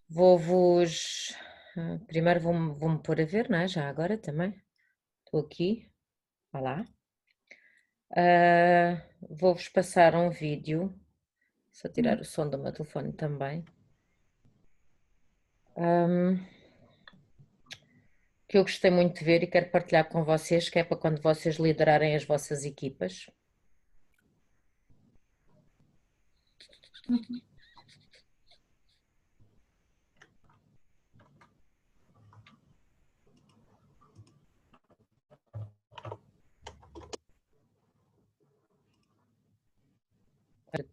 Vou-vos. Primeiro vou-me pôr a ver, não é? Já agora também. Estou aqui. Olá. Vou-vos passar um vídeo. Só tirar o som do meu telefone também. Que eu gostei muito de ver e quero partilhar com vocês, que é para quando vocês liderarem as vossas equipas.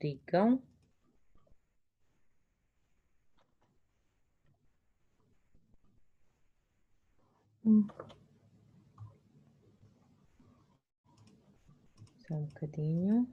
Digam. Só um bocadinho.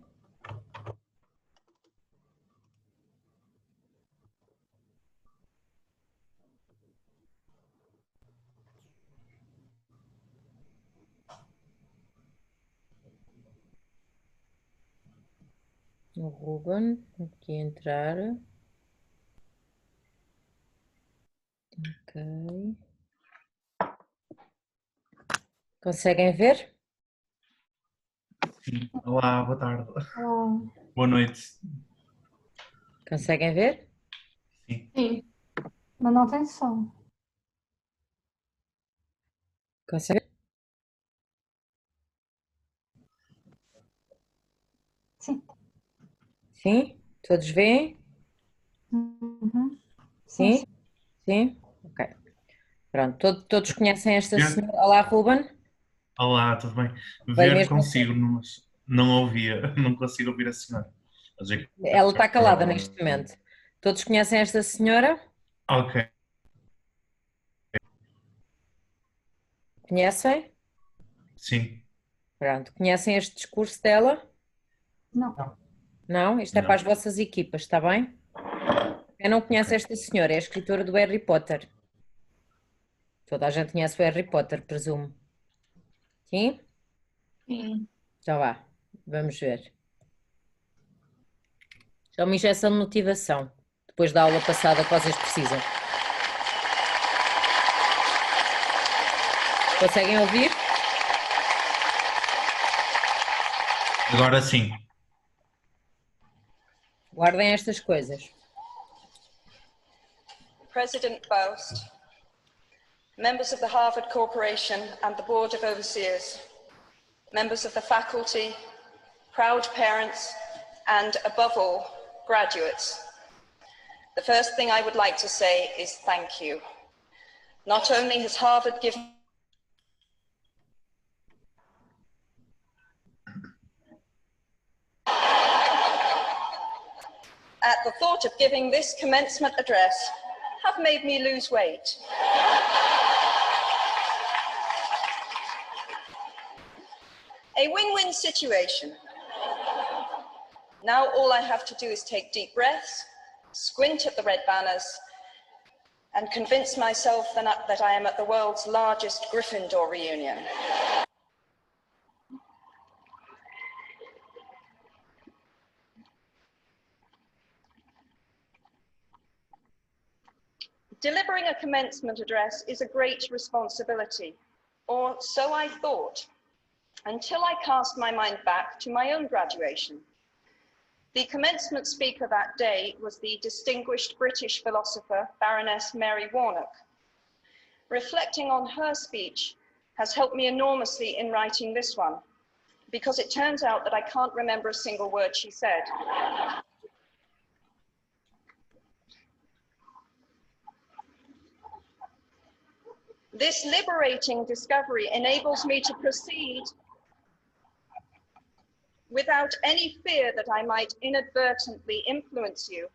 O Ruben, aqui entrar. Ok. Conseguem ver? Sim. Olá, boa tarde. Olá. Boa noite. Conseguem ver? Sim. Sim, mas não tem som. Conseguem? Sim. Sim? Todos veem? Uhum. Sim? Sim. Sim? Ok. Pronto, todos conhecem esta Ver? senhora. Olá, Ruben. Olá, tudo bem? Veio Ver mesmo consigo, assim. mas não ouvia, não consigo ouvir a senhora. A dizer que Ela está calada estava- neste momento. Todos conhecem esta senhora? Ok, Conhecem? sim. Pronto. Conhecem este discurso dela? Não. Não? Isto é para as Não. vossas equipas, está bem? Quem não conhece Ok. esta senhora é a escritora do Harry Potter. Toda a gente conhece o Harry Potter, presumo. Sim? Sim. Então vá. Vamos ver. É uma injeção de motivação. Depois da aula passada que vocês precisam. Conseguem ouvir? Agora sim. Guardem estas coisas. President Faust, members of the Harvard Corporation and the Board of Overseers, members of the faculty, proud parents, and above all, graduates. The first thing I would like to say is thank you. Not only has Harvard given at the thought of giving this commencement address have made me lose weight. A win-win situation. Now all I have to do is take deep breaths, squint at the red banners, and convince myself that I am at the world's largest Gryffindor reunion. Delivering a commencement address is a great responsibility, or so I thought, until I cast my mind back to my own graduation. The commencement speaker that day was the distinguished British philosopher, Baroness Mary Warnock. Reflecting on her speech has helped me enormously in writing this one, because it turns out that I can't remember a single word she said. This liberating discovery enables me to proceed without any fear that I might inadvertently influence you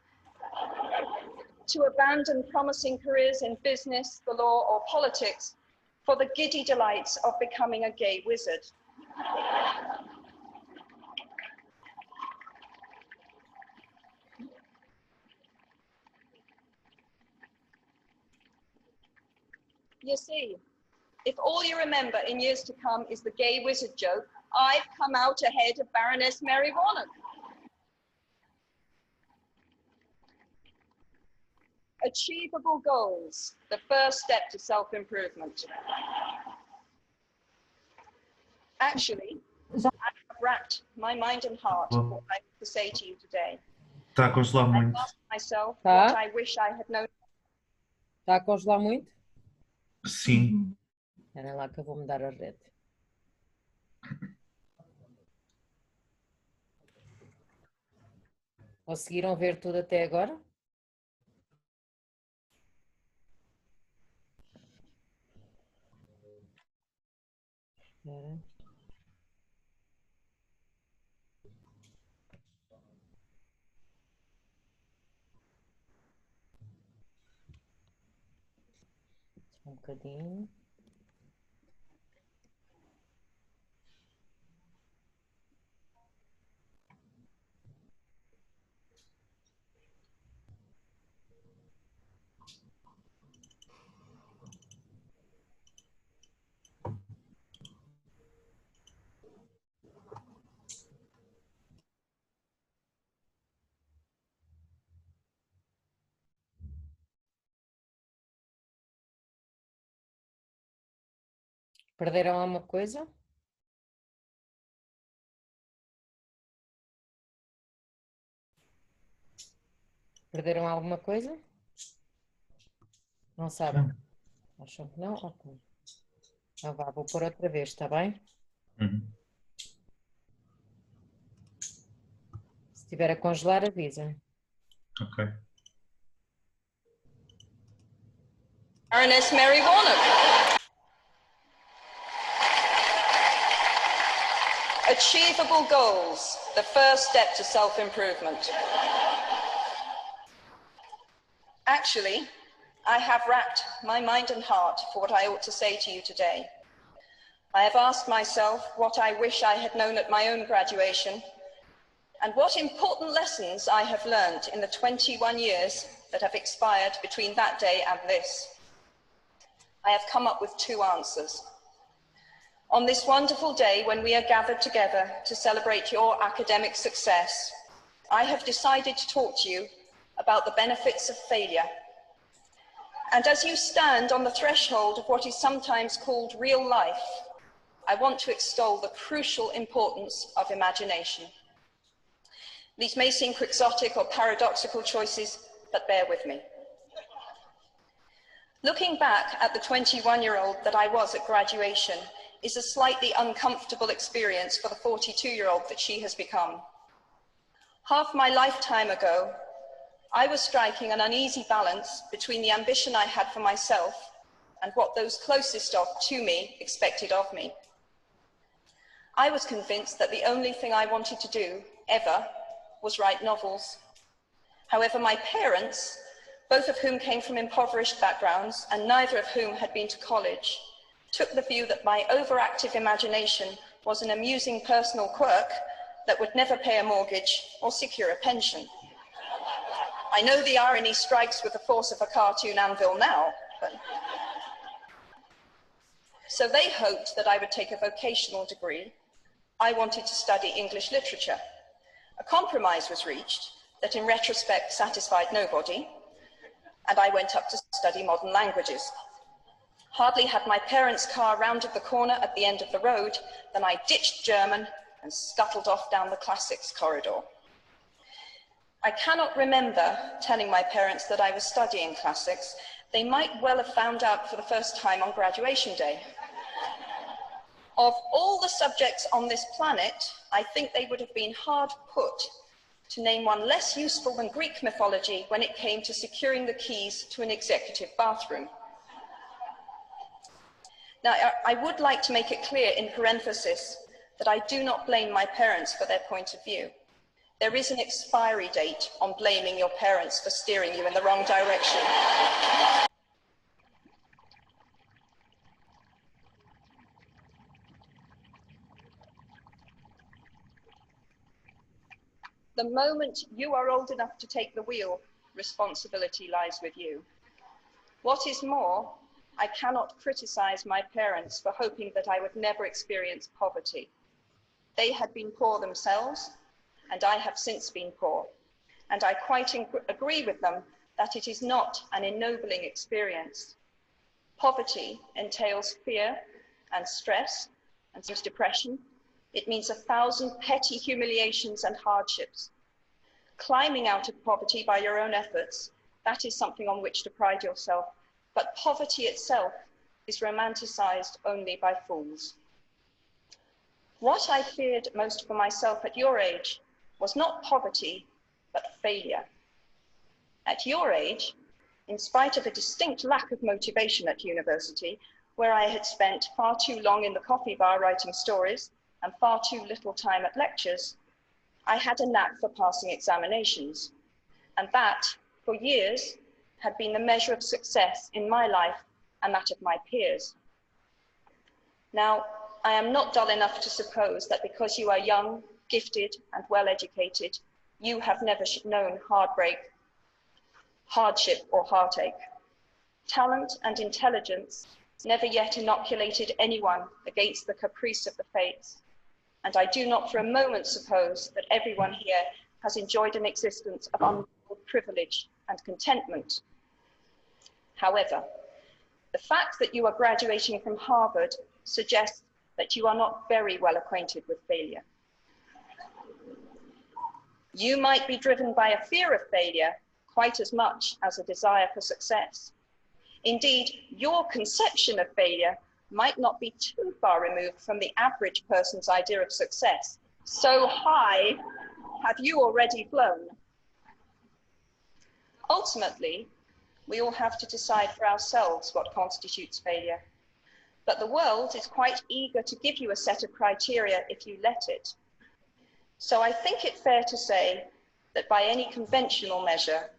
to abandon promising careers in business, the law, or politics for the giddy delights of becoming a gay wizard. You see, if all you remember in years to come is the gay wizard joke, I've come out ahead of Baroness Mary Warnock. Achievable goals, the first step to self-improvement. Actually, Já I have wrapped my mind and heart for what I have to say to you today. Está a congelar I've muito. asked myself Tá. what I wish I had known. Está a congelar muito? Sim. Espera lá que eu vou mudar a rede. Conseguiram ver tudo até agora? Espera. Só um bocadinho. Perderam alguma coisa? Perderam alguma coisa? Não sabem? Acham que não? Ok. Então vá, vou pôr outra vez, está bem? Uhum. Se estiver a congelar, avisem. Ok. Baroness Mary Warnock. Achievable goals, the first step to self-improvement. Actually, I have wrapped my mind and heart for what I ought to say to you today. I have asked myself what I wish I had known at my own graduation and what important lessons I have learned in the 21 years that have expired between that day and this. I have come up with two answers. On this wonderful day when we are gathered together to celebrate your academic success, I have decided to talk to you about the benefits of failure. And as you stand on the threshold of what is sometimes called real life, I want to extol the crucial importance of imagination. These may seem quixotic or paradoxical choices, but bear with me. Looking back at the 21-year-old that I was at graduation is a slightly uncomfortable experience for the 42-year-old that she has become. Half my lifetime ago, I was striking an uneasy balance between the ambition I had for myself and what those closest to me expected of me. I was convinced that the only thing I wanted to do, ever, was write novels. However, my parents, both of whom came from impoverished backgrounds and neither of whom had been to college, took the view that my overactive imagination was an amusing personal quirk that would never pay a mortgage or secure a pension. I know the irony strikes with the force of a cartoon anvil now, but... So they hoped that I would take a vocational degree. I wanted to study English literature. A compromise was reached that in retrospect satisfied nobody, and I went up to study modern languages. Hardly had my parents' car rounded the corner at the end of the road than I ditched German and scuttled off down the classics corridor. I cannot remember telling my parents that I was studying classics. They might well have found out for the first time on graduation day. Of all the subjects on this planet, I think they would have been hard put to name one less useful than Greek mythology when it came to securing the keys to an executive bathroom. Now, I would like to make it clear in parenthesis that I do not blame my parents for their point of view. There is an expiry date on blaming your parents for steering you in the wrong direction. The moment you are old enough to take the wheel, responsibility lies with you. What is more, I cannot criticize my parents for hoping that I would never experience poverty. They had been poor themselves, and I have since been poor. And I quite agree with them that it is not an ennobling experience. Poverty entails fear and stress and depression. It means 1,000 petty humiliations and hardships. Climbing out of poverty by your own efforts, that is something on which to pride yourself. But poverty itself is romanticized only by fools. What I feared most for myself at your age was not poverty, but failure. At your age, in spite of a distinct lack of motivation at university, where I had spent far too long in the coffee bar writing stories and far too little time at lectures, I had a knack for passing examinations. And that, for years, had been the measure of success in my life and that of my peers. Now, I am not dull enough to suppose that because you are young, gifted, and well-educated, you have never known heartbreak, hardship, or heartache. Talent and intelligence never yet inoculated anyone against the caprice of the fates. And I do not for a moment suppose that everyone here has enjoyed an existence of untold privilege and contentment. However, the fact that you are graduating from Harvard suggests that you are not very well acquainted with failure. You might be driven by a fear of failure quite as much as a desire for success. Indeed, your conception of failure might not be too far removed from the average person's idea of success. So high have you already flown. Ultimately, we all have to decide for ourselves what constitutes failure. But the world is quite eager to give you a set of criteria if you let it. So I think it fair to say that by any conventional measure,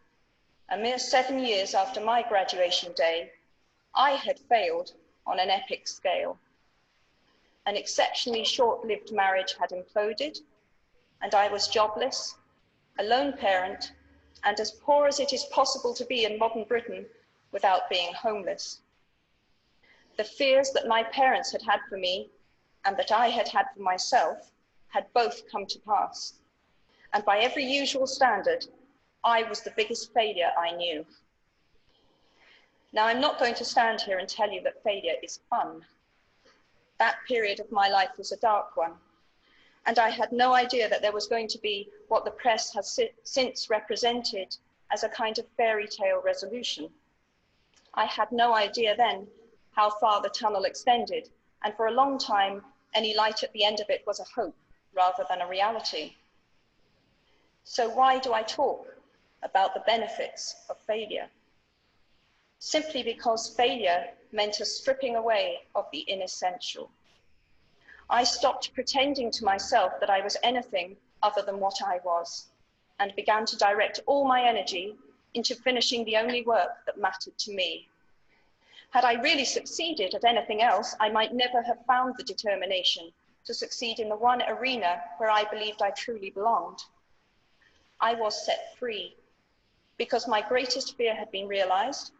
a mere 7 years after my graduation day, I had failed on an epic scale. An exceptionally short-lived marriage had imploded, and I was jobless, a lone parent, and as poor as it is possible to be in modern Britain without being homeless. The fears that my parents had had for me and that I had had for myself had both come to pass. And by every usual standard, I was the biggest failure I knew. Now, I'm not going to stand here and tell you that failure is fun. That period of my life was a dark one, and I had no idea that there was going to be what the press has since represented as a kind of fairy tale resolution. I had no idea then how far the tunnel extended, and for a long time, any light at the end of it was a hope rather than a reality. So why do I talk about the benefits of failure? Simply because failure meant a stripping away of the inessential. I stopped pretending to myself that I was anything other than what I was, and began to direct all my energy into finishing the only work that mattered to me. Had I really succeeded at anything else, I might never have found the determination to succeed in the one arena where I believed I truly belonged. I was set free because my greatest fear had been realized,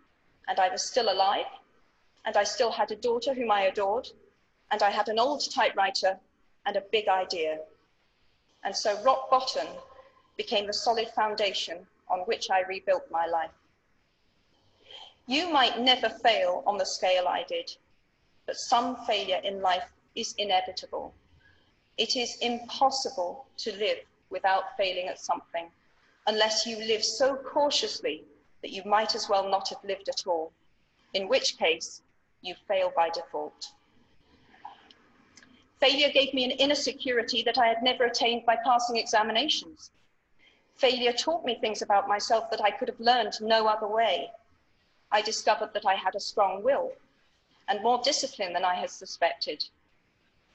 and I was still alive, and I still had a daughter whom I adored, and I had an old typewriter and a big idea. And so rock bottom became the solid foundation on which I rebuilt my life. You might never fail on the scale I did, but some failure in life is inevitable. It is impossible to live without failing at something, unless you live so cautiously that you might as well not have lived at all, in which case you fail by default. Failure gave me an inner security that I had never attained by passing examinations. Failure taught me things about myself that I could have learned no other way. I discovered that I had a strong will and more discipline than I had suspected.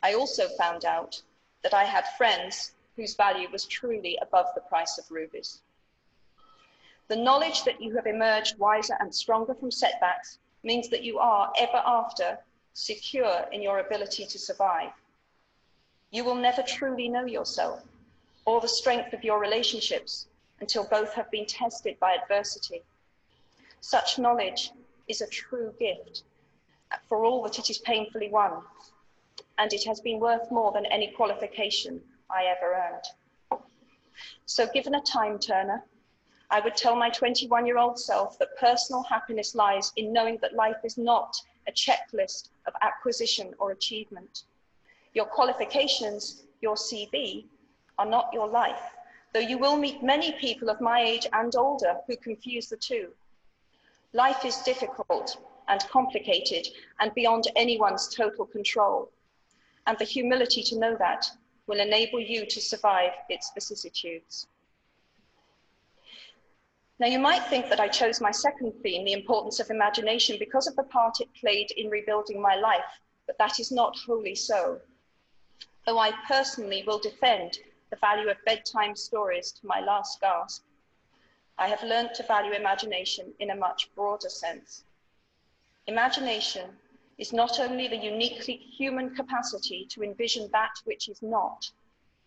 I also found out that I had friends whose value was truly above the price of rubies. The knowledge that you have emerged wiser and stronger from setbacks means that you are ever after secure in your ability to survive. You will never truly know yourself or the strength of your relationships until both have been tested by adversity. Such knowledge is a true gift for all that it is painfully won, and it has been worth more than any qualification I ever earned. So given a time turner, I would tell my 21-year-old self that personal happiness lies in knowing that life is not a checklist of acquisition or achievement. Your qualifications, your CV, are not your life, though you will meet many people of my age and older who confuse the two. Life is difficult and complicated and beyond anyone's total control, and the humility to know that will enable you to survive its vicissitudes. Now, you might think that I chose my second theme, the importance of imagination, because of the part it played in rebuilding my life, but that is not wholly so. Though I personally will defend the value of bedtime stories to my last gasp, I have learned to value imagination in a much broader sense. Imagination is not only the uniquely human capacity to envision that which is not,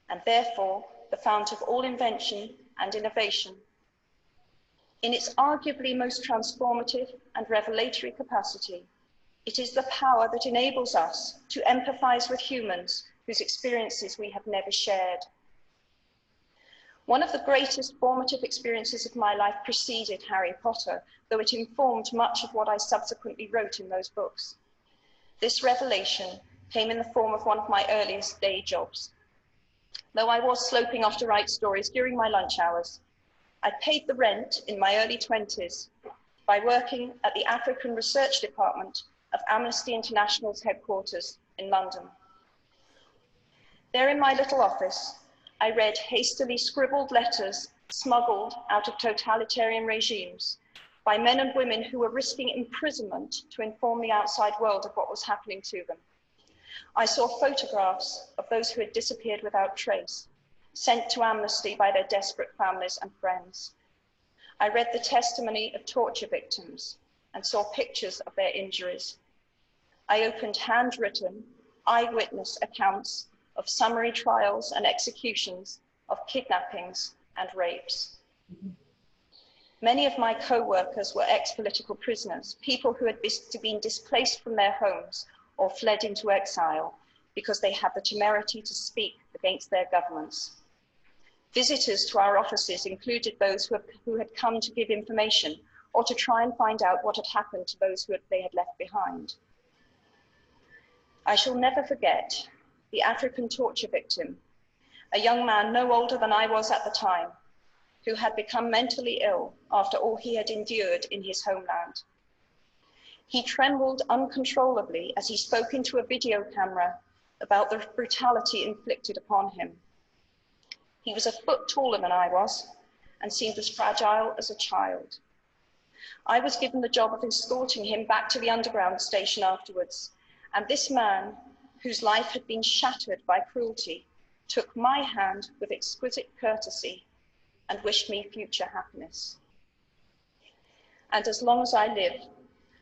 and therefore the fount of all invention and innovation. In its arguably most transformative and revelatory capacity, it is the power that enables us to empathize with humans whose experiences we have never shared. One of the greatest formative experiences of my life preceded Harry Potter, though it informed much of what I subsequently wrote in those books. This revelation came in the form of one of my earliest day jobs. Though I was sloping off to write stories during my lunch hours, I paid the rent in my early 20s by working at the African Research Department of Amnesty International's headquarters in London. There in my little office, I read hastily scribbled letters smuggled out of totalitarian regimes by men and women who were risking imprisonment to inform the outside world of what was happening to them. I saw photographs of those who had disappeared without trace, sent to Amnesty by their desperate families and friends. I read the testimony of torture victims and saw pictures of their injuries. I opened handwritten eyewitness accounts of summary trials and executions of kidnappings and rapes. Many of my co-workers were ex-political prisoners, people who had been displaced from their homes or fled into exile because they had the temerity to speak against their governments. Visitors to our offices included those who had come to give information or to try and find out what had happened to those they had left behind. I shall never forget the African torture victim, a young man no older than I was at the time, who had become mentally ill after all he had endured in his homeland. He trembled uncontrollably as he spoke into a video camera about the brutality inflicted upon him. He was a foot taller than I was and seemed as fragile as a child. I was given the job of escorting him back to the underground station afterwards, and this man, whose life had been shattered by cruelty, took my hand with exquisite courtesy and wished me future happiness. And as long as I live,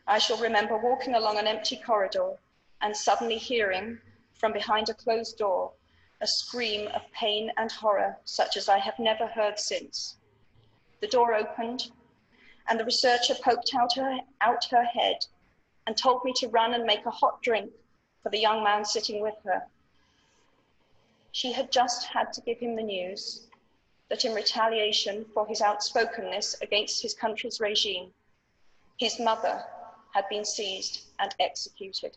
I shall remember walking along an empty corridor and suddenly hearing, from behind a closed door, a scream of pain and horror such as I have never heard since. The door opened, and the researcher poked out her head and told me to run and make a hot drink for the young man sitting with her. She had just had to give him the news that in retaliation for his outspokenness against his country's regime, his mother had been seized and executed.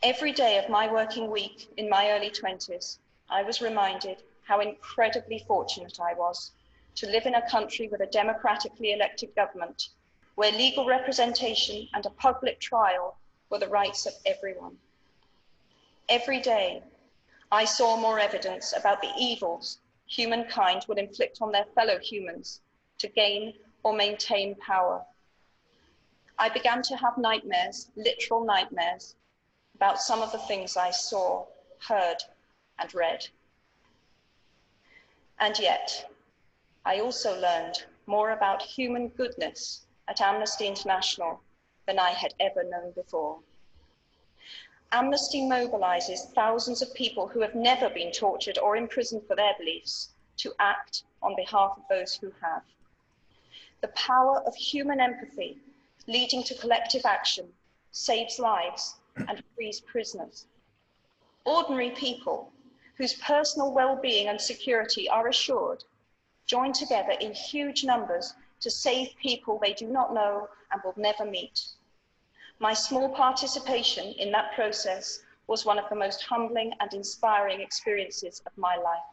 Every day of my working week in my early 20s, I was reminded how incredibly fortunate I was to live in a country with a democratically elected government, where legal representation and a public trial were the rights of everyone. Every day, I saw more evidence about the evils humankind would inflict on their fellow humans to gain or maintain power. I began to have nightmares, literal nightmares, about some of the things I saw, heard, and read. And yet, I also learned more about human goodness at Amnesty International than I had ever known before. Amnesty mobilizes thousands of people who have never been tortured or imprisoned for their beliefs to act on behalf of those who have. The power of human empathy leading to collective action saves lives and frees prisoners. Ordinary people whose personal well-being and security are assured join together in huge numbers to save people they do not know and will never meet. My small participation in that process was one of the most humbling and inspiring experiences of my life.